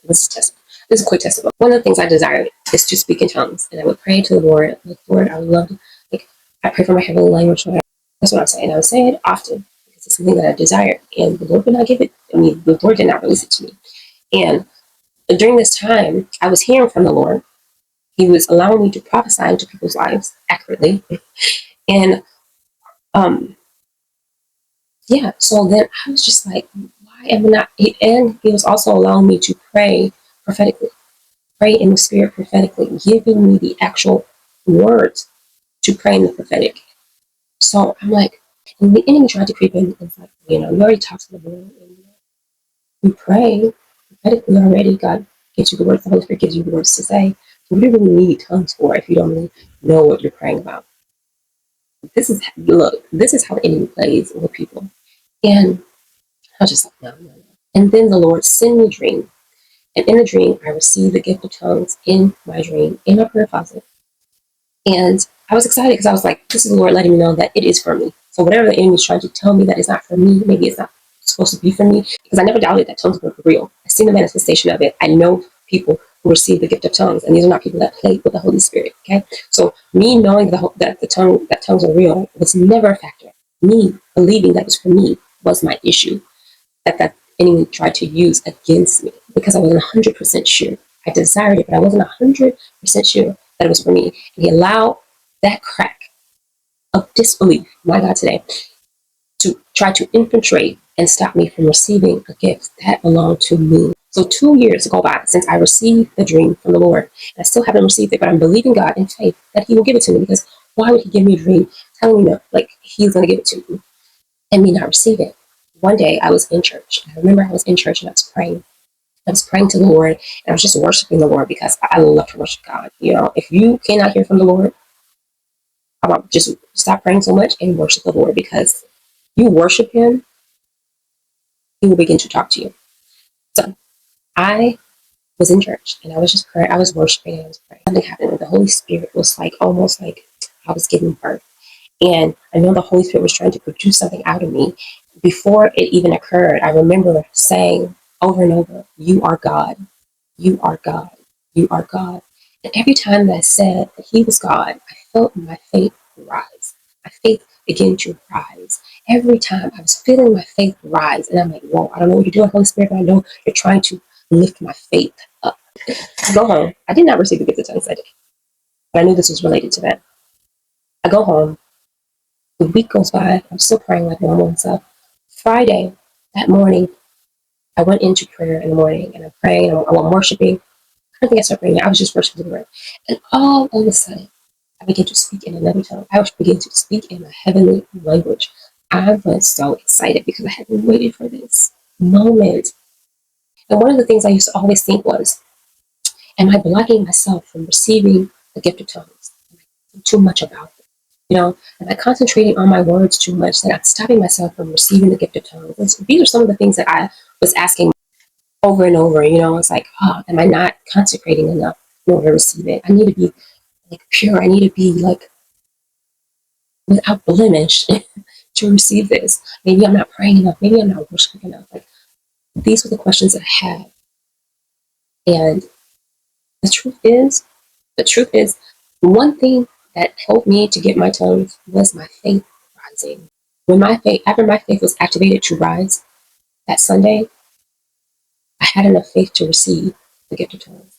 this is test. This is a quick testimony. One of the things I desired is to speak in tongues, and I would pray to the Lord. Like, Lord, I would love to. Like, I pray for my heavenly language. That's what I'm saying. I would say it often because it's something that I desired, and the Lord would not give it. I mean, the Lord did not release it to me. And during this time, I was hearing from the Lord. He was allowing me to prophesy into people's lives accurately, and yeah. So then I was just like, why am I not? And He was also allowing me to pray prophetically, pray in the Spirit prophetically, giving me the actual words to pray in the prophetic. So I'm like, and the enemy tried to creep in. It's like, you already talked to the Lord, and we pray prophetically already. God gives you the words. The Holy Spirit gives you the words to say. So what do you really need tongues for if you don't really know what you're praying about? This is how the enemy plays with people. And I was just like, no, no, no. And then the Lord sent me a dream. And in the dream, I received the gift of tongues in my dream, in my prayer closet. And I was excited because I was like, this is the Lord letting me know that it is for me. So whatever the enemy is trying to tell me that is not for me, maybe it's not supposed to be for me, because I never doubted that tongues were real. I've seen the manifestation of it. I know people who receive the gift of tongues, and these are not people that play with the Holy Spirit. Okay, so me knowing that tongues are real was never a factor. Me believing that was for me was my issue. That enemy tried to use against me because I wasn't 100% sure. I desired it, but I wasn't 100% sure that it was for me. And He allowed that crack of disbelief, my God, today, to try to infiltrate and stop me from receiving a gift that belonged to me. So 2 years go by since I received the dream from the Lord. And I still haven't received it, but I'm believing God in faith that He will give it to me, because why would He give me a dream telling me that, like, He's going to give it to me and me not receive it? One day I was in church. I remember I was in church and I was praying. I was praying to the Lord, and I was just worshiping the Lord because I love to worship God. If you cannot hear from the Lord, how about just stop praying so much and worship the Lord, because you worship Him, He will begin to talk to you. So I was in church and I was just praying. I was worshiping and I was praying. Something happened, and the Holy Spirit was like almost like I was giving birth. And I know the Holy Spirit was trying to produce something out of me. Before it even occurred, I remember saying over and over, "You are God. You are God. You are God." And every time that I said that He was God, I felt my faith rise. My faith began to rise. Every time I was feeling my faith rise. And I'm like, whoa, I don't know what you're doing, Holy Spirit, but I know you're trying to lift my faith up. I go home. I did not receive the gift of tongues that day, but I knew this was related to that. I go home. The week goes by. I'm still praying like normal and stuff. Friday, that morning, I went into prayer in the morning, and I'm praying and I'm worshiping. I don't think I started praying. I was just worshiping the Lord. And all of a sudden, I began to speak in another tongue. I began to speak in my heavenly language. I was so excited because I had been waiting for this moment. And one of the things I used to always think was, am I blocking myself from receiving the gift of tongues? Am I thinking too much about it? Am I concentrating on my words too much that I'm stopping myself from receiving the gift of tongues? These are some of the things that I was asking over and over. It's like, am I not consecrating enough in order to receive it? I need to be like pure. I need to be like without blemish to receive this. Maybe I'm not praying enough. Maybe I'm not worshiping enough. Like, these were the questions that I had. And the truth is, one thing that helped me to get my tongues was my faith rising. After my faith was activated to rise that Sunday, I had enough faith to receive the gift of tongues.